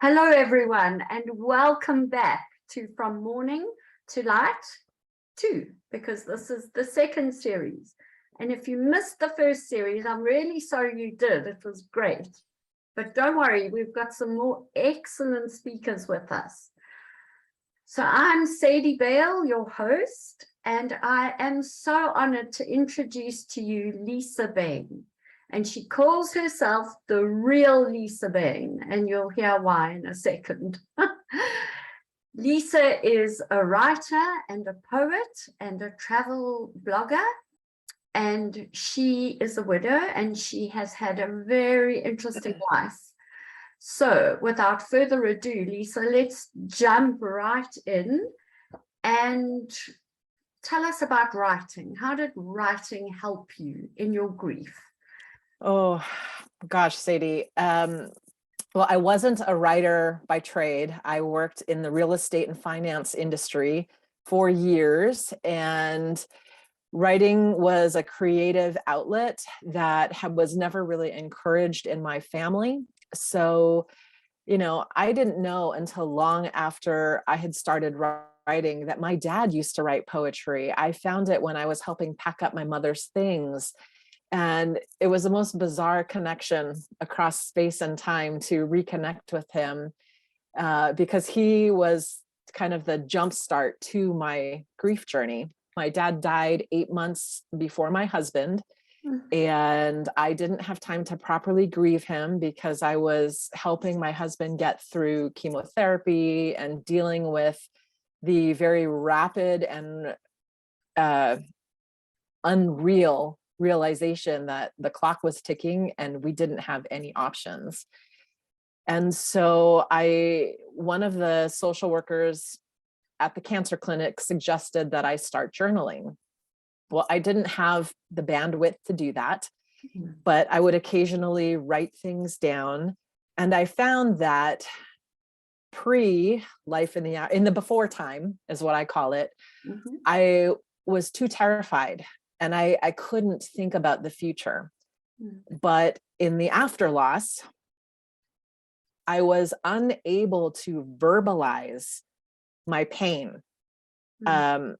Hello, everyone, and welcome back to From Mourning to Light 2, because this is the second series. And if you missed the first series, I'm really sorry you did. It was great. But don't worry, we've got some more excellent speakers with us. So I'm Sadie Bale, your host, and I am so honored to introduce to you Lisa Bain. And she calls herself the real Lisa Bain, and you'll hear why in a second. Lisa is a writer and a poet and a travel blogger, and she is a widow and she has had a very interesting life. So without further ado, Lisa, let's jump right in and tell us about writing. How did writing help you in your grief? Oh, gosh, Sadie. Well, I wasn't a writer by trade. I worked in the real estate and finance industry for years, and writing was a creative outlet that was never really encouraged in my family. So, I didn't know until long after I had started writing that my dad used to write poetry. I found it when I was helping pack up my mother's things. And it was the most bizarre connection across space and time to reconnect with him because he was kind of the jumpstart to my grief journey. My dad died 8 months before my husband, and I didn't have time to properly grieve him because I was helping my husband get through chemotherapy and dealing with the very rapid and unreal realization that the clock was ticking and we didn't have any options. And so one of the social workers at the cancer clinic suggested that I start journaling. Well, I didn't have the bandwidth to do that, but I would occasionally write things down. And I found that pre-life in the before time is what I call it. I was too terrified. And I couldn't think about the future. But in the after loss, I was unable to verbalize my pain. And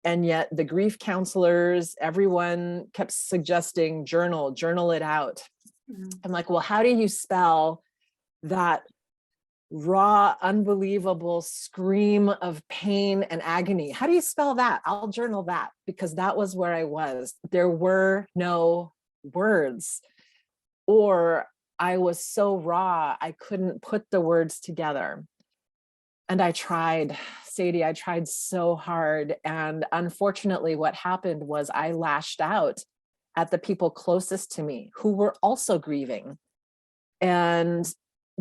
yet the grief counselors, everyone kept suggesting journal it out. I'm like, well, how do you spell that raw, unbelievable scream of pain and agony? How do you spell that? I'll journal that, because that was where I was. There were no words, or I was so raw, I couldn't put the words together. And I tried, Sadie, I tried so hard. And unfortunately, what happened was I lashed out at the people closest to me who were also grieving. And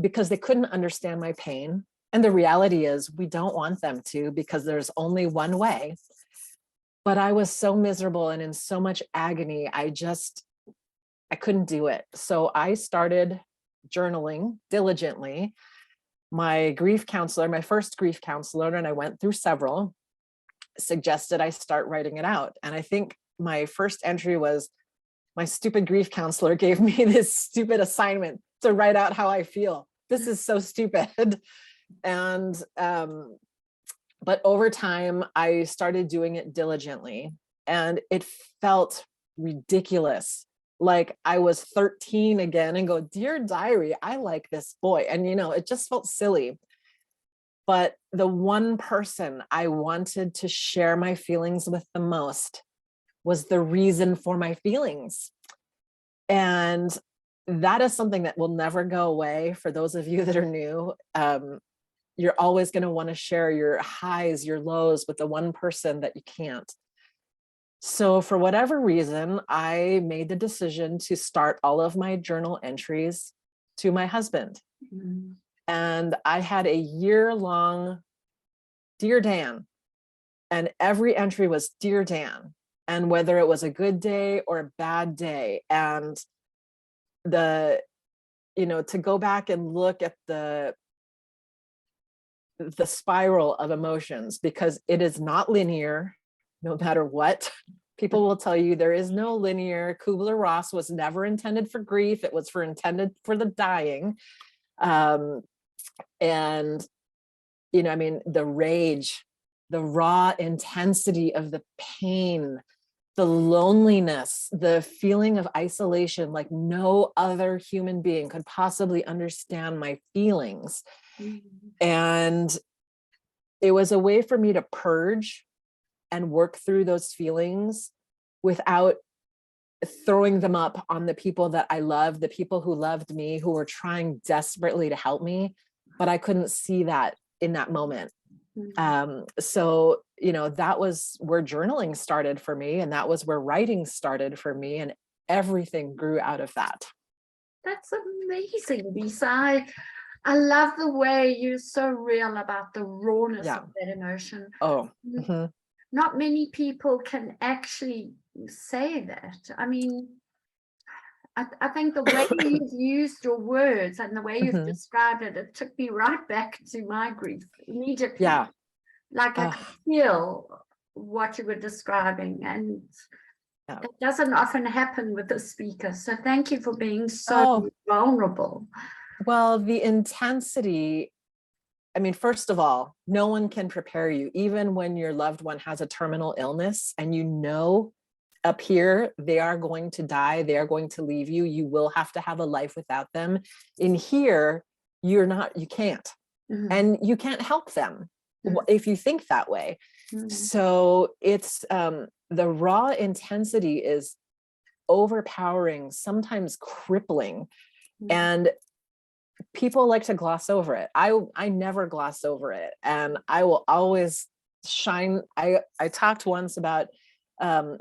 because they couldn't understand my pain. And the reality is we don't want them to, because there's only one way. But I was so miserable and in so much agony, I couldn't do it. So I started journaling diligently. My first grief counselor, and I went through several, suggested I start writing it out. And I think my first entry was, my stupid grief counselor gave me this stupid assignment to write out how I feel. This is so stupid. And, but over time, I started doing it diligently, and it felt ridiculous. Like I was 13 again and go, dear diary, I like this boy. And, it just felt silly. But the one person I wanted to share my feelings with the most was the reason for my feelings. And that is something that will never go away. For those of you that are new, you're always going to want to share your highs, your lows with the one person that you can't. So for whatever reason, I made the decision to start all of my journal entries to my husband. And I had a year-long Dear Dan, and every entry was Dear Dan, and whether it was a good day or a bad day. And to go back and look at the spiral of emotions, because it is not linear, no matter what. People will tell you there is no linear. Kubler-Ross was never intended for grief. It was intended for the dying. And, I mean, the rage, the raw intensity of the pain, the loneliness, the feeling of isolation, like no other human being could possibly understand my feelings. And it was a way for me to purge and work through those feelings without throwing them up on the people that I loved, the people who loved me, who were trying desperately to help me, but I couldn't see that in that moment. So, that was where journaling started for me, and that was where writing started for me, and everything grew out of that. That's amazing, Lisa. I love the way you're so real about the rawness of that emotion. Oh, not many people can actually say that. I mean, I think the way you've used your words and the way you've described it, it took me right back to my grief immediately. Yeah. Like I could feel what you were describing, and it doesn't often happen with the speaker. So thank you for being so vulnerable. Well, the intensity, I mean, first of all, no one can prepare you, even when your loved one has a terminal illness and up here, they are going to die, they are going to leave you, you will have to have a life without them. In here, you can't, and you can't help them if you think that way. So it's, the raw intensity is overpowering, sometimes crippling, and people like to gloss over it. I never gloss over it, and I will always shine. I talked once about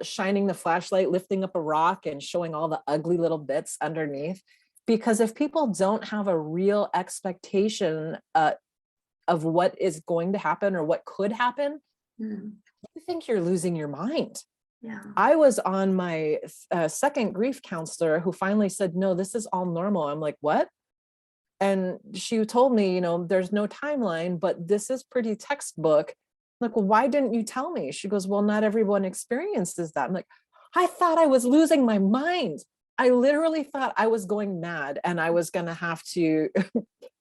shining the flashlight, lifting up a rock and showing all the ugly little bits underneath, because if people don't have a real expectation of what is going to happen or what could happen, you think you're losing your mind. Yeah. I was on my second grief counselor, who finally said, no, this is all normal. I'm like, what? And she told me, there's no timeline, but this is pretty textbook. I'm like, well, why didn't you tell me? She goes, well, not everyone experiences that. I'm like, I thought I was losing my mind. I literally thought I was going mad and I was going to have to,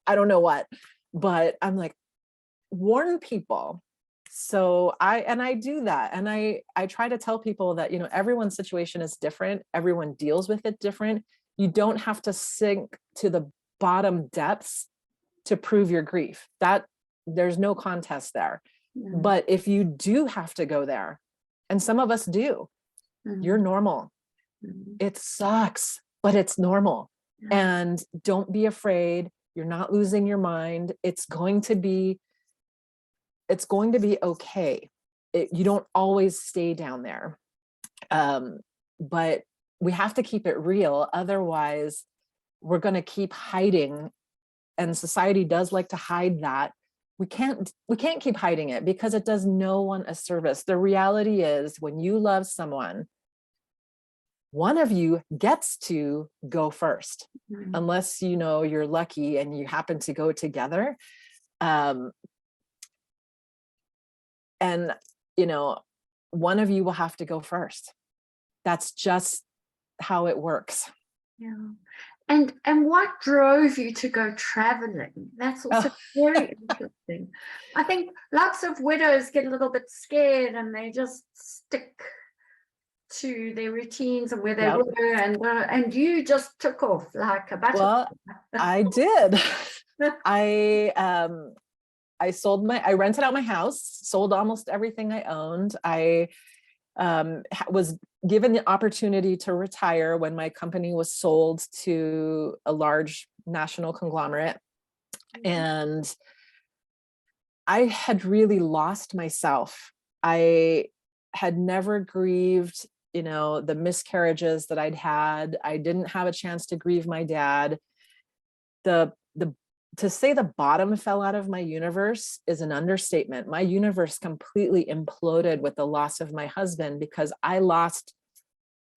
I don't know what, but I'm like, warn people. So I do that. And I try to tell people that, everyone's situation is different. Everyone deals with it different. You don't have to sink to the bottom depths to prove your grief. That there's no contest there. But if you do have to go there, and some of us do, you're normal. It sucks, but it's normal. And don't be afraid. You're not losing your mind. It's going to be okay. You don't always stay down there. But we have to keep it real. Otherwise, we're going to keep hiding, and society does like to hide that. We can't keep hiding it, because it does no one a service. The reality is, when you love someone, one of you gets to go first, unless you're lucky and you happen to go together. And one of you will have to go first. That's just how it works. Yeah. And what drove you to go traveling? That's also very interesting. I think lots of widows get a little bit scared and they just stick to their routines and where they were, and you just took off like a butterfly. Well, I did. I rented out my house, sold almost everything I owned. I was given the opportunity to retire when my company was sold to a large national conglomerate. And I had really lost myself. I had never grieved, the miscarriages that I'd had. I didn't have a chance to grieve my dad. To say the bottom fell out of my universe is an understatement. My universe completely imploded with the loss of my husband, because I lost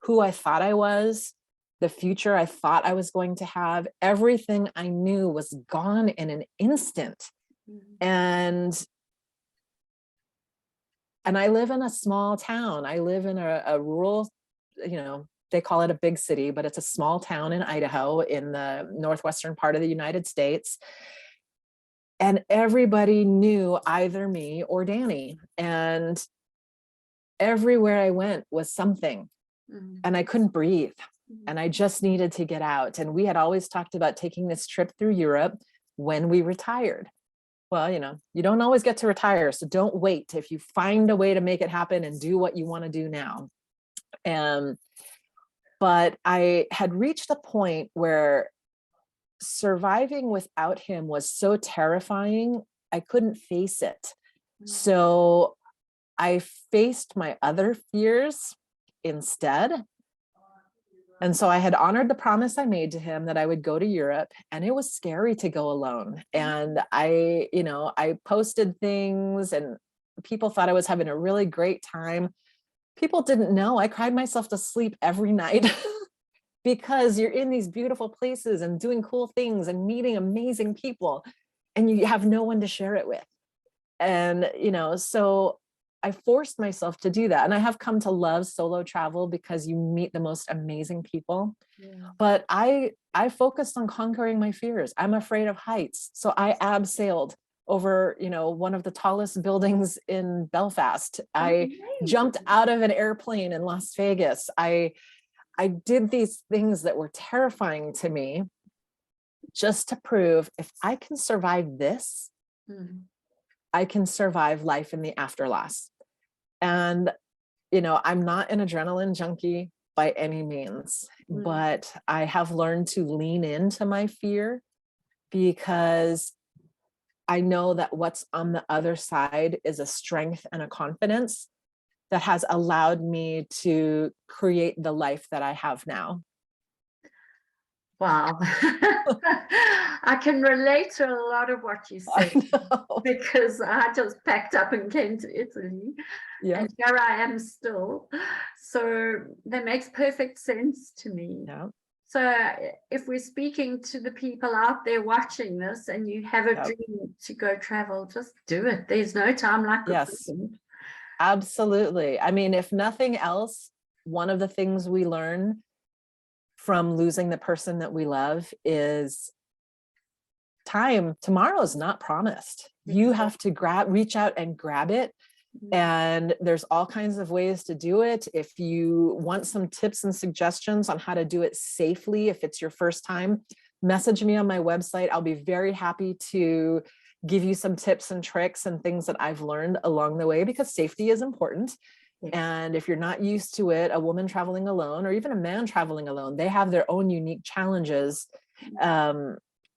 who I thought I was, the future I thought I was going to have. Everything I knew was gone in an instant. And I live in a small town. I live in a rural, they call it a big city, but it's a small town in Idaho, in the northwestern part of the United States. and everybody knew either me or Danny. And everywhere I went was something, and I couldn't breathe. And I just needed to get out. And we had always talked about taking this trip through Europe when we retired. Well, you don't always get to retire, so don't wait. If you find a way to make it happen, and do what you want to do now. But I had reached a point where surviving without him was so terrifying, I couldn't face it. So I faced my other fears instead. And so I had honored the promise I made to him that I would go to Europe, and it was scary to go alone. And I posted things, and people thought I was having a really great time. People didn't know I cried myself to sleep every night because you're in these beautiful places and doing cool things and meeting amazing people, and you have no one to share it with. And, so I forced myself to do that. And I have come to love solo travel because you meet the most amazing people. Yeah. But I focused on conquering my fears. I'm afraid of heights. So I abseiled over, one of the tallest buildings in Belfast. I jumped out of an airplane in Las Vegas. I did these things that were terrifying to me just to prove, if I can survive this, I can survive life in the after loss. And, I'm not an adrenaline junkie by any means, but I have learned to lean into my fear, because I know that what's on the other side is a strength and a confidence that has allowed me to create the life that I have now. Wow. I can relate to a lot of what you said, because I just packed up and came to Italy, and here I am still. So that makes perfect sense to me. Yeah. So if we're speaking to the people out there watching this, and you have a dream to go travel, just do it. There's no time like the present. Absolutely. I mean, if nothing else, one of the things we learn from losing the person that we love is tomorrow is not promised. You have to reach out and grab it. And there's all kinds of ways to do it. If you want some tips and suggestions on how to do it safely, if it's your first time, message me on my website. I'll be very happy to give you some tips and tricks and things that I've learned along the way, because safety is important. And if you're not used to it, a woman traveling alone, or even a man traveling alone, they have their own unique challenges.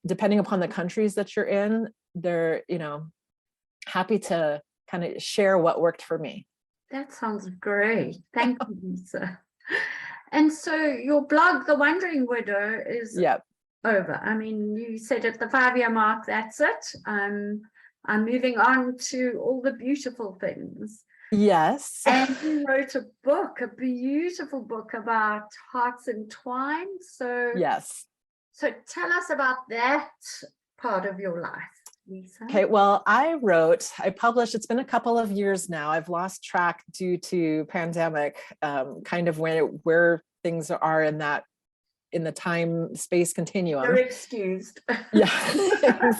Depending upon the countries that you're in, they're, happy to kind of share what worked for me. That sounds great. Thank you, Lisa. And so your blog, The Wandering Widow, is over. I mean, you said at the 5-year mark, that's it. I'm moving on to all the beautiful things. Yes. And you wrote a beautiful book about hearts entwined. So yes. So tell us about that part of your life, Lisa. Okay, well, I published, it's been a couple of years now. I've lost track due to pandemic, kind of where things are in the time space continuum. You're excused. Yeah.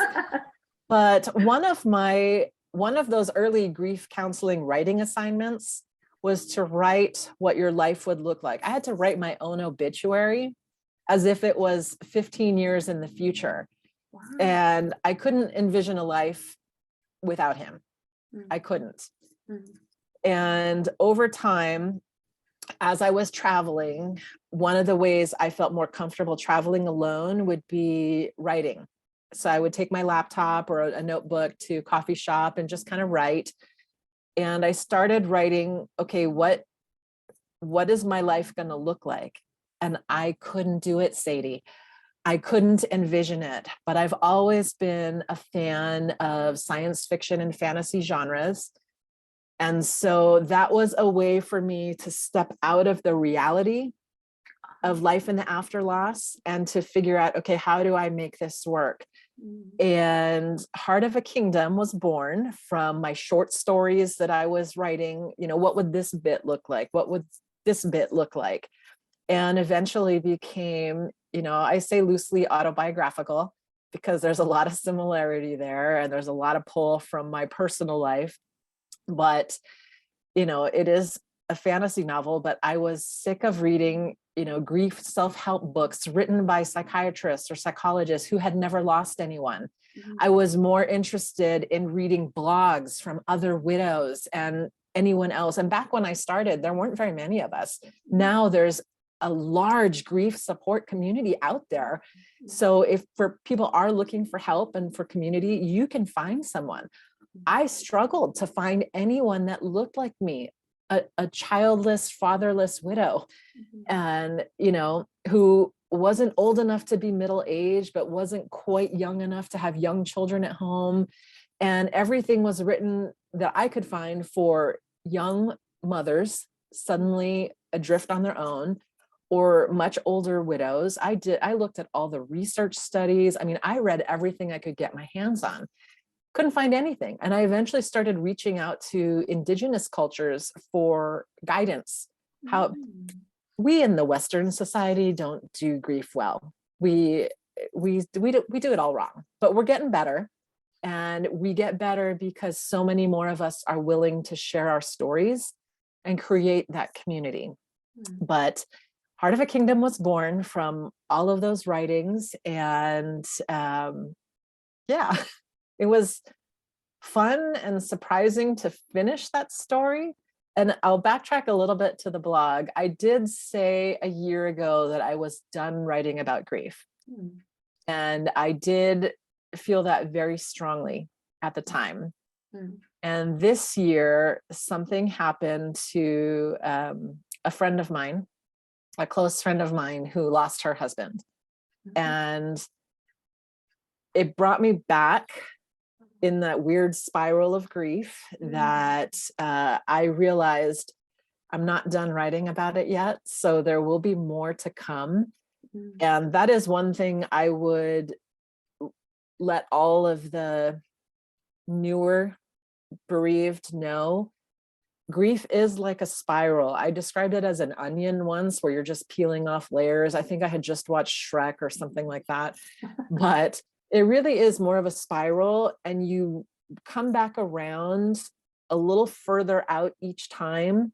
But one of those early grief counseling writing assignments was to write what your life would look like. I had to write my own obituary as if it was 15 years in the future. Wow. And I couldn't envision a life without him. I couldn't. And over time, as I was traveling, one of the ways I felt more comfortable traveling alone would be writing. So I would take my laptop or a notebook to a coffee shop and just kind of write. And I started writing, okay, what is my life going to look like? And I couldn't do it, Sadie. I couldn't envision it, but I've always been a fan of science fiction and fantasy genres. And so that was a way for me to step out of the reality of life in the after loss and to figure out, okay, how do I make this work? And Heart of a Kingdom was born from my short stories that I was writing. What would this bit look like? What would this bit look like? And eventually became, I say loosely autobiographical, because there's a lot of similarity there and there's a lot of pull from my personal life. But, it is a fantasy novel, but I was sick of reading, grief self-help books written by psychiatrists or psychologists who had never lost anyone. I was more interested in reading blogs from other widows and anyone else. And back when I started, there weren't very many of us. Now there's a large grief support community out there. So if people are looking for help and for community, you can find someone. I struggled to find anyone that looked like me, a childless, fatherless widow, and, who wasn't old enough to be middle-aged, but wasn't quite young enough to have young children at home. And everything was written that I could find for young mothers suddenly adrift on their own, or much older widows. I looked at all the research studies. I mean, I read everything I could get my hands on. Couldn't find anything. And I eventually started reaching out to indigenous cultures for guidance. How we in the Western society don't do grief well. We do it all wrong, but we're getting better. And we get better because so many more of us are willing to share our stories and create that community. But Heart of a Kingdom was born from all of those writings. And it was fun and surprising to finish that story. And I'll backtrack a little bit to the blog. I did say a year ago that I was done writing about grief. And I did feel that very strongly at the time. And this year, something happened to a friend of mine, a close friend of mine who lost her husband. And it brought me back in that weird spiral of grief that I realized I'm not done writing about it yet. So there will be more to come. And that is one thing I would let all of the newer bereaved know. Grief is like a spiral. I described it as an onion once, where you're just peeling off layers. I think I had just watched Shrek or something like that. But it really is more of a spiral, and you come back around a little further out each time,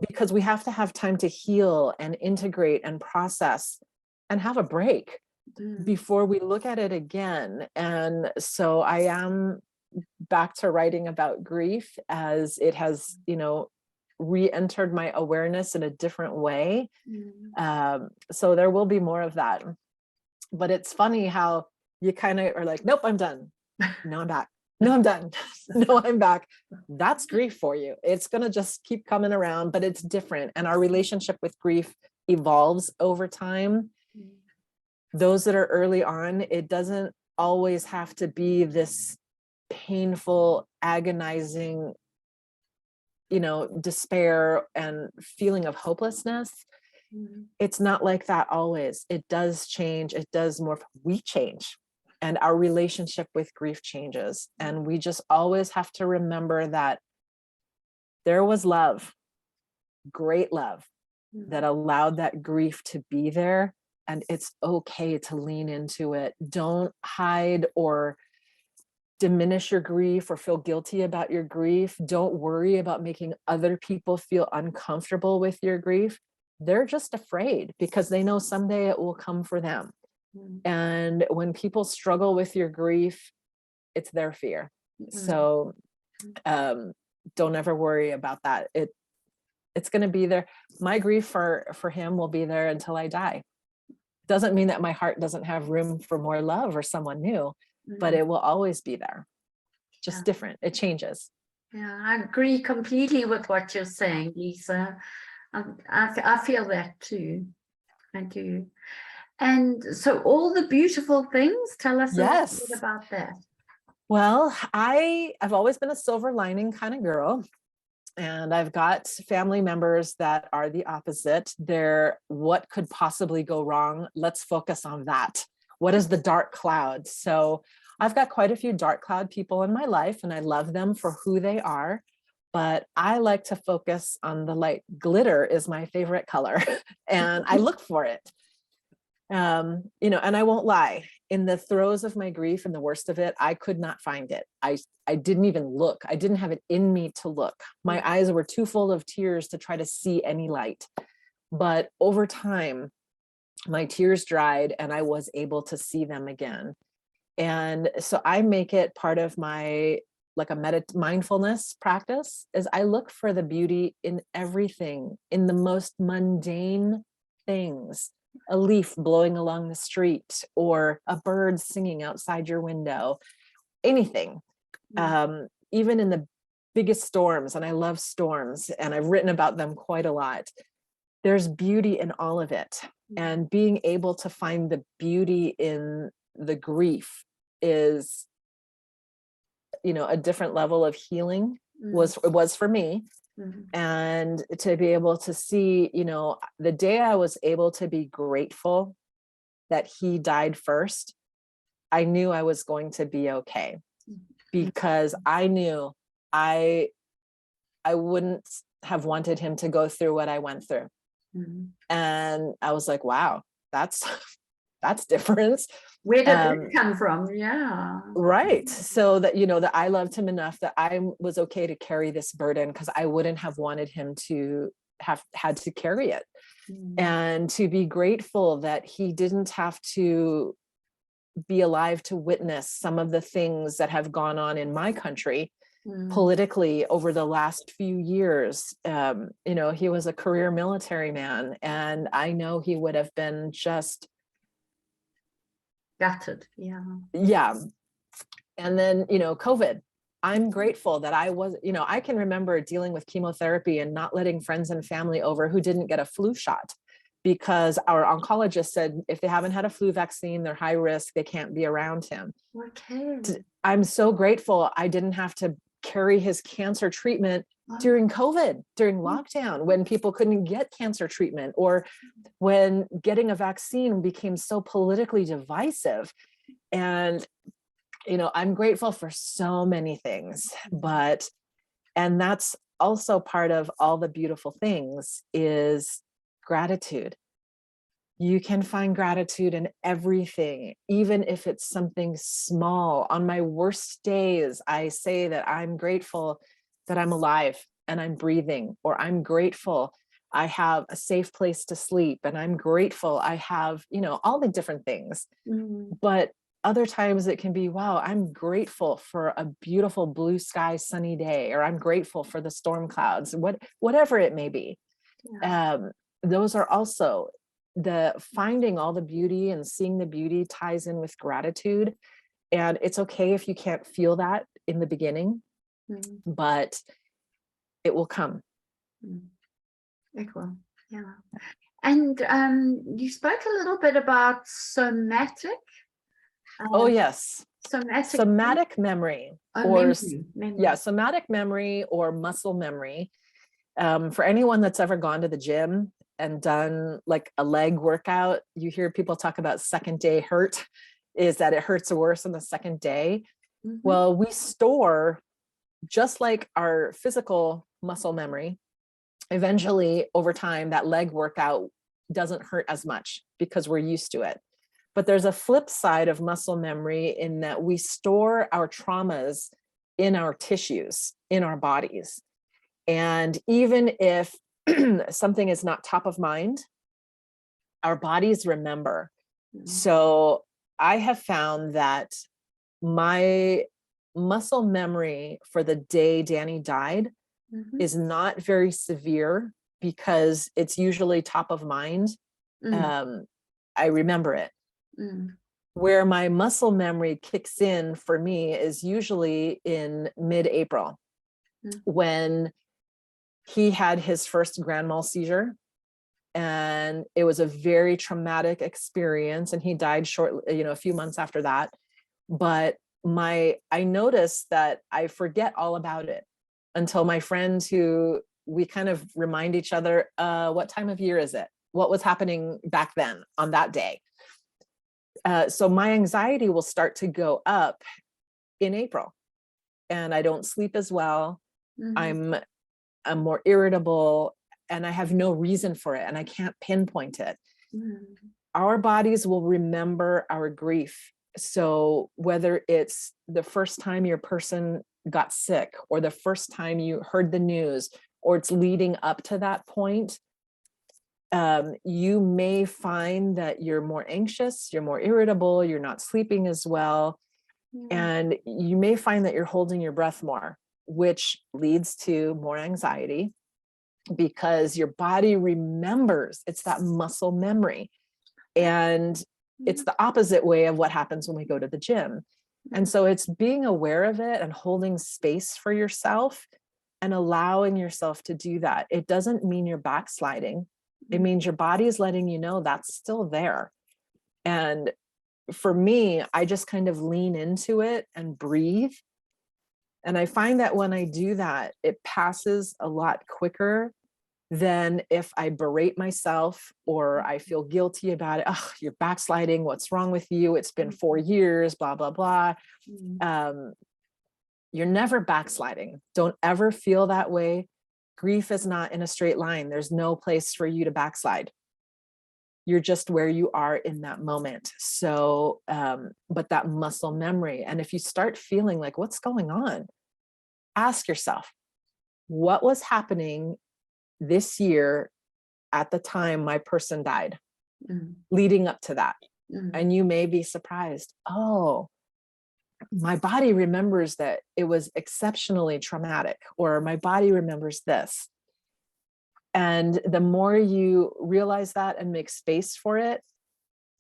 because we have to have time to heal and integrate and process and have a break before we look at it again. And so I am back to writing about grief as it has, re-entered my awareness in a different way. So there will be more of that. But it's funny how you kind of are like, nope, I'm done. No, I'm back. No, I'm done. No, I'm back. That's grief for you. It's going to just keep coming around, but it's different. And our relationship with grief evolves over time. Those that are early on, it doesn't always have to be this painful, agonizing, despair and feeling of hopelessness. It's not like that always. It does change. It does morph. We change. And our relationship with grief changes. And we just always have to remember that there was love, great love, that allowed that grief to be there. And it's okay to lean into it. Don't hide or diminish your grief or feel guilty about your grief. Don't worry about making other people feel uncomfortable with your grief. They're just afraid because they know someday it will come for them. And when people struggle with your grief, it's their fear. So don't ever worry about that. It's going to be there. My grief for him will be there until I die. Doesn't mean that my heart doesn't have room for more love or someone new, but it will always be there. Just different. It changes. Yeah, I agree completely with what you're saying, Lisa. I feel that too. I do. And so all the beautiful things, tell us a little bit about that. Well, I've always been a silver lining kind of girl. And I've got family members that are the opposite. They're, what could possibly go wrong? Let's focus on that. What is the dark cloud? So I've got quite a few dark cloud people in my life, and I love them for who they are. But I like to focus on the light. Glitter is my favorite color, and I look for it. You know, and I won't lie, in the throes of my grief and the worst of it, I could not find it. I didn't even look. I didn't have it in me to look. My eyes were too full of tears to try to see any light. But over time, my tears dried and I was able to see them again. And so I make it part of my, like a mindfulness practice, is I look for the beauty in everything, in the most mundane things. A leaf blowing along the street, or a bird singing outside your window, anything. Even in the biggest storms, and I love storms and I've written about them quite a lot, there's beauty in all of it. And being able to find the beauty in the grief is, you know, a different level of healing. It was for me. And to be able to see, you know, the day I was able to be grateful that he died first, I knew I was going to be okay, because I knew I wouldn't have wanted him to go through what I went through. And I was like, wow, that's different. Where did that come from? Yeah. Right. So that, you know, that I loved him enough that I was okay to carry this burden, because I wouldn't have wanted him to have had to carry it. And to be grateful that he didn't have to be alive to witness some of the things that have gone on in my country politically over the last few years. You know, he was a career military man, and I know he would have been just gutted. Yeah. And then, you know, COVID, I'm grateful that I was, you know, I can remember dealing with chemotherapy and not letting friends and family over who didn't get a flu shot, because our oncologist said if they haven't had a flu vaccine, they're high risk, they can't be around him. Okay. I'm so grateful I didn't have to carry his cancer treatment during COVID, during lockdown, when people couldn't get cancer treatment, or when getting a vaccine became so politically divisive. And, you know, I'm grateful for so many things, and that's also part of all the beautiful things, is gratitude. You can find gratitude in everything, even if it's something small. On my worst days, I say that I'm grateful that I'm alive and I'm breathing, or I'm grateful I have a safe place to sleep, and I'm grateful I have, you know, all the different things. But other times it can be, wow, I'm grateful for a beautiful blue sky, sunny day, or I'm grateful for the storm clouds, whatever it may be. Those are also the finding all the beauty and seeing the beauty ties in with gratitude. And it's okay if you can't feel that in the beginning, but it will come. It will. Yeah. And you spoke a little bit about somatic. Oh yes. Somatic memory. Memory. Yeah, somatic memory or muscle memory. For anyone that's ever gone to the gym and done like a leg workout, you hear people talk about second day hurt, is that it hurts worse on the second day. Well, we store, just like our physical muscle memory, eventually over time, that leg workout doesn't hurt as much because we're used to it. But there's a flip side of muscle memory, in that we store our traumas in our tissues, in our bodies. And even if something is not top of mind, our bodies remember. So I have found that my muscle memory for the day Danny died is not very severe, because it's usually top of mind. I remember it. Where my muscle memory kicks in for me is usually in mid-April, when he had his first grand mal seizure, and it was a very traumatic experience, and he died a few months after that. But I noticed that I forget all about it until my friends, who we kind of remind each other, what time of year is it? What was happening back then on that day? So my anxiety will start to go up in April, and I don't sleep as well. I'm more irritable, and I have no reason for it, and I can't pinpoint it. our bodies will remember our grief. So whether it's the first time your person got sick, or the first time you heard the news, or it's leading up to that point, you may find that you're more anxious, you're more irritable, you're not sleeping as well. And you may find that you're holding your breath more, which leads to more anxiety, because your body remembers. It's that muscle memory. And it's the opposite way of what happens when we go to the gym. And so it's being aware of it and holding space for yourself and allowing yourself to do that. It doesn't mean you're backsliding. It means your body is letting you know that's still there. And for me, I just kind of lean into it and breathe. And I find that when I do that, it passes a lot quicker than if I berate myself or I feel guilty about it. Oh, you're backsliding. What's wrong with you? It's been 4 years, blah, blah, blah. You're never backsliding. Don't ever feel that way. Grief is not in a straight line. There's no place for you to backslide. You're just where you are in that moment. So, but that muscle memory. And if you start feeling like, what's going on? Ask yourself, what was happening this year at the time my person died, leading up to that? And you may be surprised. Oh, my body remembers that it was exceptionally traumatic, or my body remembers this. And the more you realize that and make space for it,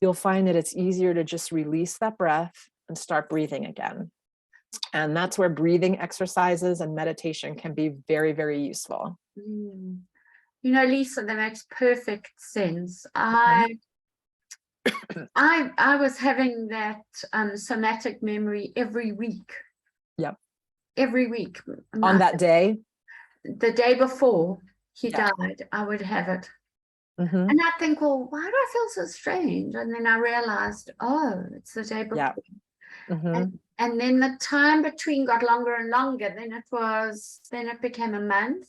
you'll find that it's easier to just release that breath and start breathing again. And that's where breathing exercises and meditation can be very, very useful. You know, Lisa, that makes perfect sense. I was having that somatic memory every week. Yep. Every week. On that day? The day before he died, I would have it. And I think, well, why do I feel so strange? And then I realized, oh, it's the day before. And then the time between got longer and longer. Then it became a month.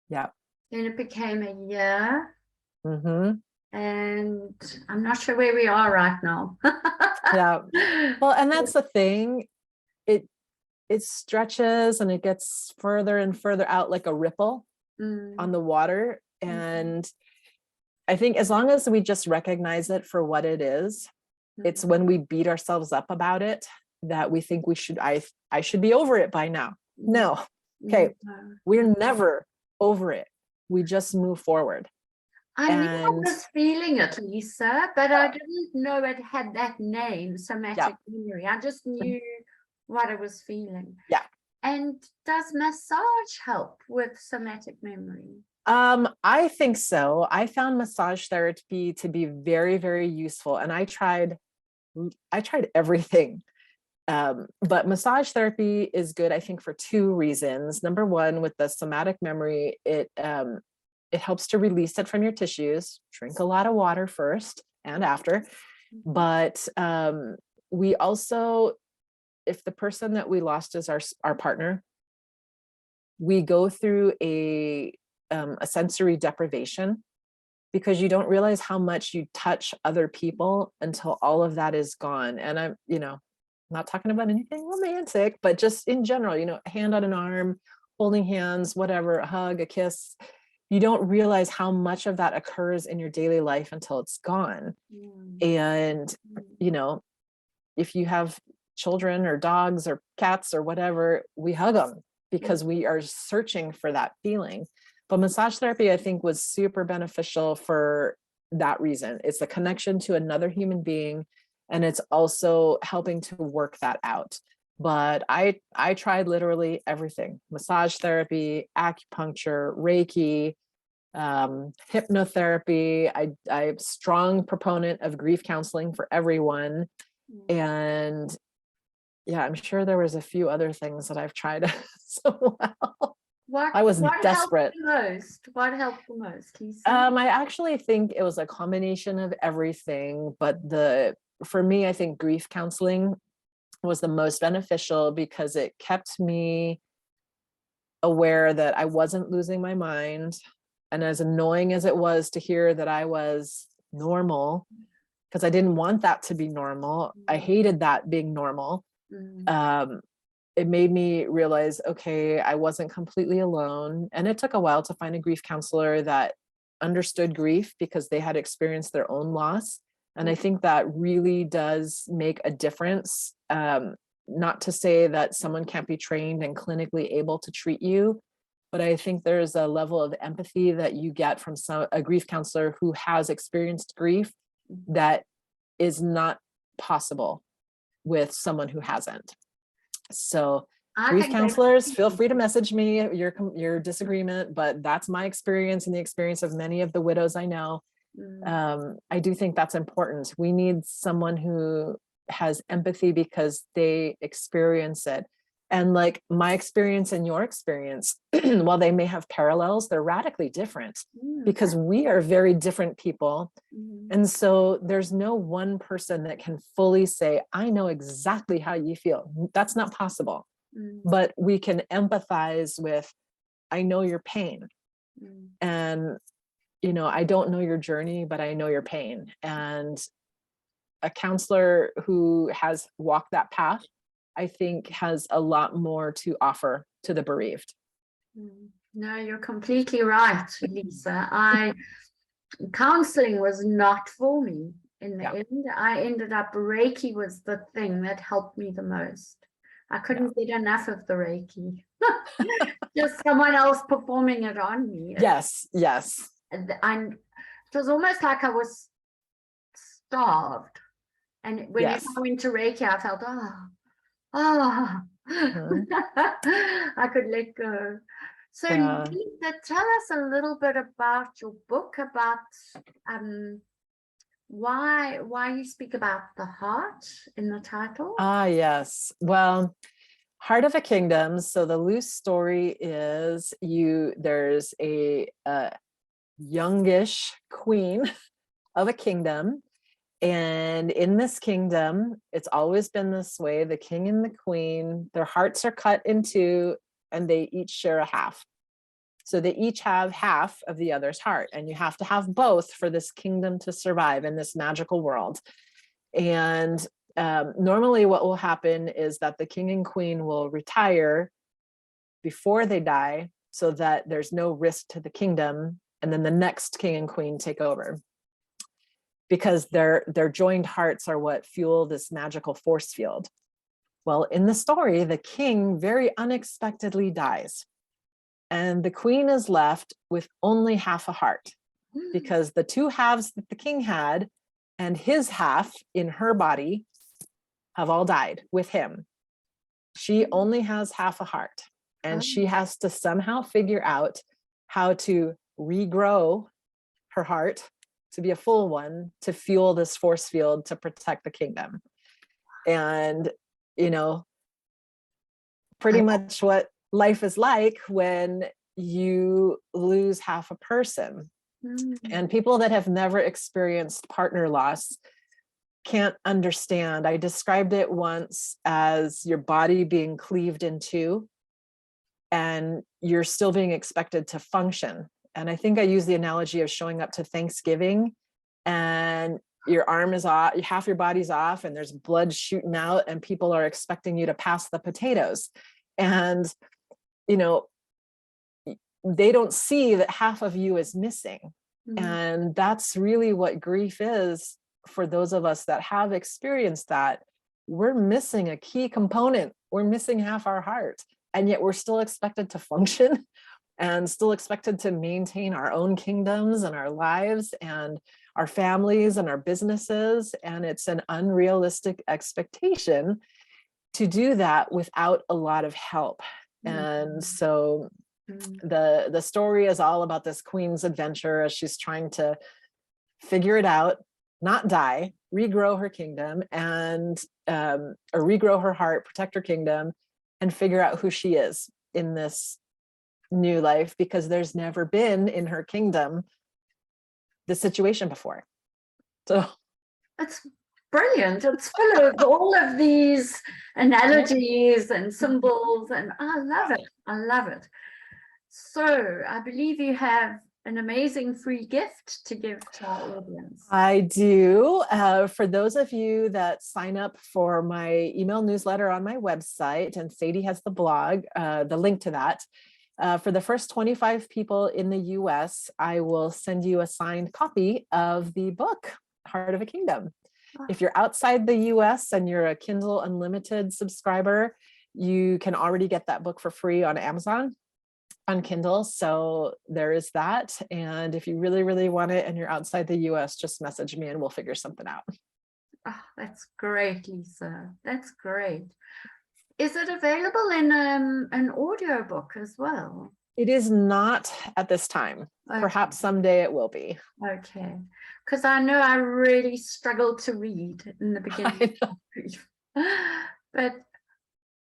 Yeah. Then it became a year. And I'm not sure where we are right now. Yeah. Well, and that's the thing. It stretches and it gets further and further out like a ripple on the water. And I think as long as we just recognize it for what it is, it's when we beat ourselves up about it that we think I should be over it by now. No. Okay. We're never over it. We just move forward. I knew I was feeling it, Lisa, but I didn't know it had that name, somatic memory. I just knew what I was feeling. Yeah. And does massage help with somatic memory? I think so. I found massage therapy to be very, very useful. And I tried everything. But massage therapy is good, I think, for 2 reasons. Number one, with the somatic memory, it helps to release it from your tissues. Drink a lot of water first and after. But we also, if the person that we lost is our partner, we go through a sensory deprivation, because you don't realize how much you touch other people until all of that is gone. And I'm, not talking about anything romantic, but just in general, a hand on an arm, holding hands, whatever, a hug, a kiss. You don't realize how much of that occurs in your daily life until it's gone. And, if you have children or dogs or cats or whatever, we hug them because we are searching for that feeling. But massage therapy, I think, was super beneficial for that reason. It's the connection to another human being, and it's also helping to work that out. But I tried literally everything: massage therapy, acupuncture, Reiki, hypnotherapy. I'm a strong proponent of grief counseling for everyone. And yeah, I'm sure there was a few other things that I've tried so well. I was desperate. What helped the most? I actually think it was a combination of everything, but for me, I think grief counseling was the most beneficial because it kept me aware that I wasn't losing my mind. And as annoying as it was to hear that I was normal, because I didn't want that to be normal. I hated that being normal. It made me realize, okay, I wasn't completely alone. And it took a while to find a grief counselor that understood grief because they had experienced their own loss. And I think that really does make a difference. Not to say that someone can't be trained and clinically able to treat you, but I think there's a level of empathy that you get from a grief counselor who has experienced grief that is not possible with someone who hasn't. So grief counselors, feel free to message me your disagreement, but that's my experience and the experience of many of the widows I know. I do think that's important. We need someone who has empathy because they experience it. And like my experience and your experience, while they may have parallels, they're radically different because we are very different people. And so there's no one person that can fully say, I know exactly how you feel. That's not possible. But we can empathize with, I know your pain. And, you know, I don't know your journey, but I know your pain. And a counselor who has walked that path, I think, has a lot more to offer to the bereaved. No, you're completely right, Lisa. Counseling was not for me in the end. I ended up, Reiki was the thing that helped me the most. I couldn't get enough of the Reiki. Just someone else performing it on me. Yes. And it was almost like I was starved. And when I went to Reiki, I felt, I could let go. So Lisa, tell us a little bit about your book, about why you speak about the heart in the title. Yes. Well, Heart of a Kingdom. So the loose story is there's a youngish queen of a kingdom. And in this kingdom, it's always been this way. The king and the queen, their hearts are cut in two, and they each share a half. So they each have half of the other's heart, and you have to have both for this kingdom to survive in this magical world. And normally what will happen is that the king and queen will retire before they die so that there's no risk to the kingdom, and then the next king and queen take over, because their joined hearts are what fuel this magical force field. Well, in the story, the king very unexpectedly dies, and the queen is left with only half a heart, because the two halves that the king had and his half in her body have all died with him. She only has half a heart, and she has to somehow figure out how to regrow her heart to be a full one, to fuel this force field to protect the kingdom. And, you know, pretty much what life is like when you lose half a person. And people that have never experienced partner loss can't understand. I described it once as your body being cleaved in two, and you're still being expected to function. And I think I use the analogy of showing up to Thanksgiving and your arm is off, half your body's off, and there's blood shooting out, and people are expecting you to pass the potatoes. And, you know, they don't see that half of you is missing. And that's really what grief is for those of us that have experienced that. We're missing a key component. We're missing half our heart, and yet we're still expected to function and still expected to maintain our own kingdoms and our lives and our families and our businesses. And it's an unrealistic expectation to do that without a lot of help. And so the story is all about this queen's adventure as she's trying to figure it out, not die, regrow her kingdom, and or regrow her heart, protect her kingdom, and figure out who she is in this new life, because there's never been in her kingdom this situation before. So it's brilliant. It's full of all of these analogies and symbols, and I love it. I love it. So I believe you have an amazing free gift to give to our audience. I do. For those of you that sign up for my email newsletter on my website, and Sadie has the blog, the link to that, for the first 25 people in the US, I will send you a signed copy of the book, Heart of a Kingdom. If you're outside the US and you're a Kindle Unlimited subscriber, you can already get that book for free on Amazon, on Kindle. So there is that. And if you really, really want it and you're outside the US, just message me and we'll figure something out. Oh, that's great, Lisa. That's great. Is it available in an audio book as well? It is not at this time. Okay. Perhaps someday it will be. Okay, because I know I really struggled to read in the beginning. But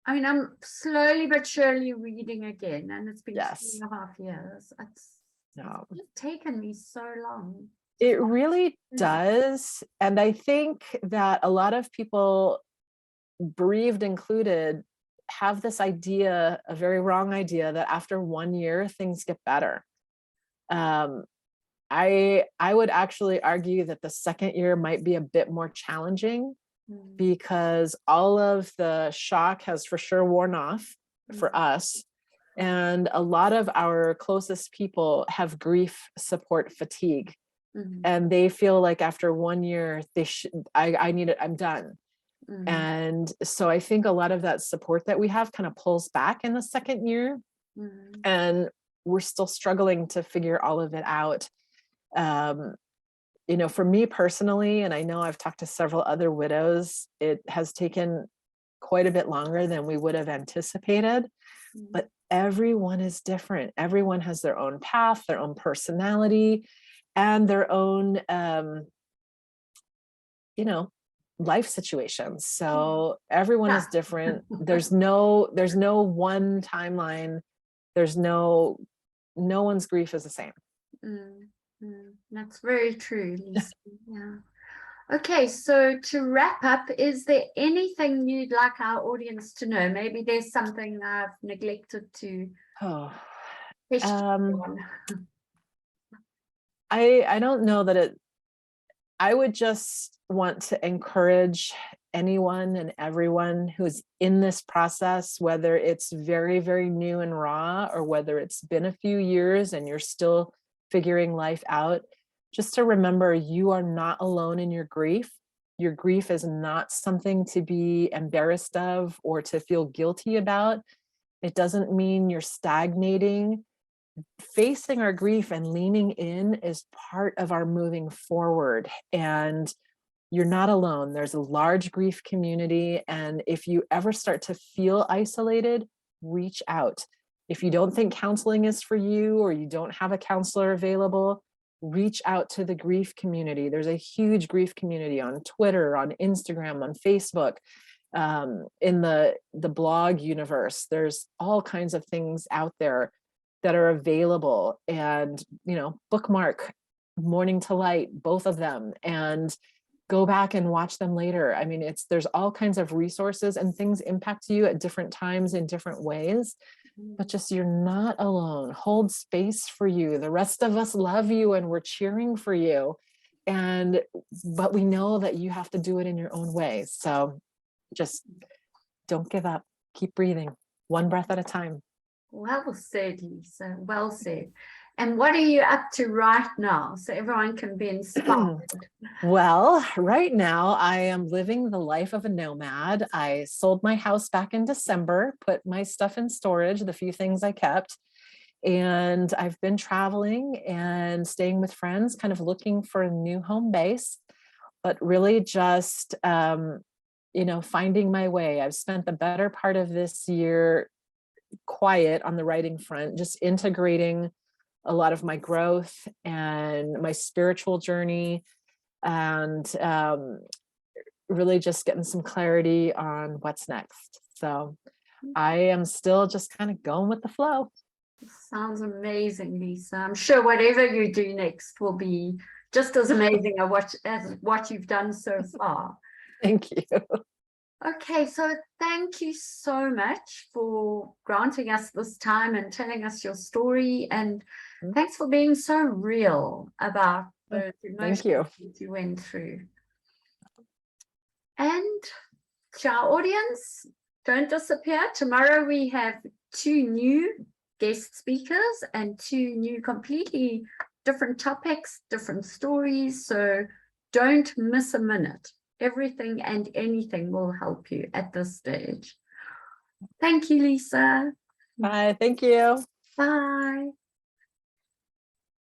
I mean, I'm slowly but surely reading again, and it's been 2.5 years. It's just taken me so long. It really does. And I think that a lot of people, bereaved included, have this idea, a very wrong idea, that after 1 year things get better. I would actually argue that the second year might be a bit more challenging because all of the shock has for sure worn off for us. And a lot of our closest people have grief support fatigue. And they feel like after 1 year, I need it, I'm done. And so I think a lot of that support that we have kind of pulls back in the second year. And we're still struggling to figure all of it out. You know, for me personally, and I know I've talked to several other widows, it has taken quite a bit longer than we would have anticipated, but everyone is different. Everyone has their own path, their own personality, and their own, you know, life situations. So everyone is different. There's no one timeline. There's no one's grief is the same. That's very true, Lisa. Yeah. Okay, so to wrap up, is there anything you'd like our audience to know? Maybe there's something I've neglected to question on. I don't know that it, I would just want to encourage anyone and everyone who's in this process, whether it's very, very new and raw, or whether it's been a few years and you're still figuring life out, just to remember you are not alone in your grief. Your grief is not something to be embarrassed of or to feel guilty about. It doesn't mean you're stagnating. Facing our grief and leaning in is part of our moving forward. And you're not alone. There's a large grief community. And if you ever start to feel isolated, reach out. If you don't think counseling is for you, or you don't have a counselor available, reach out to the grief community. There's a huge grief community on Twitter, on Instagram, on Facebook, in the blog universe. There's all kinds of things out there that are available. And, you know, bookmark Mourning to Light, both of them, and go back and watch them later. I mean, there's all kinds of resources, and things impact you at different times in different ways, but just, you're not alone. Hold space for you. The rest of us love you and we're cheering for you. But we know that you have to do it in your own way. So just don't give up. Keep breathing, one breath at a time. Well said, Lisa. Well said. And what are you up to right now, so everyone can be inspired? Well, right now I am living the life of a nomad. I sold my house back in December, put my stuff in storage, the few things I kept, and I've been traveling and staying with friends, kind of looking for a new home base, but really just, you know, finding my way. I've spent the better part of this year quiet on the writing front, just integrating a lot of my growth and my spiritual journey, and really just getting some clarity on what's next. So I am still just kind of going with the flow. Sounds amazing, Lisa. I'm sure whatever you do next will be just as amazing as what you've done so far. Thank you. Okay, so thank you so much for granting us this time and telling us your story. And thanks for being so real about those Thank you. emotions you went through. And to our audience, don't disappear. Tomorrow we have 2 new guest speakers and 2 new completely different topics, different stories. So don't miss a minute. Everything and anything will help you at this stage. Thank you, Lisa. Bye. Thank you. Bye.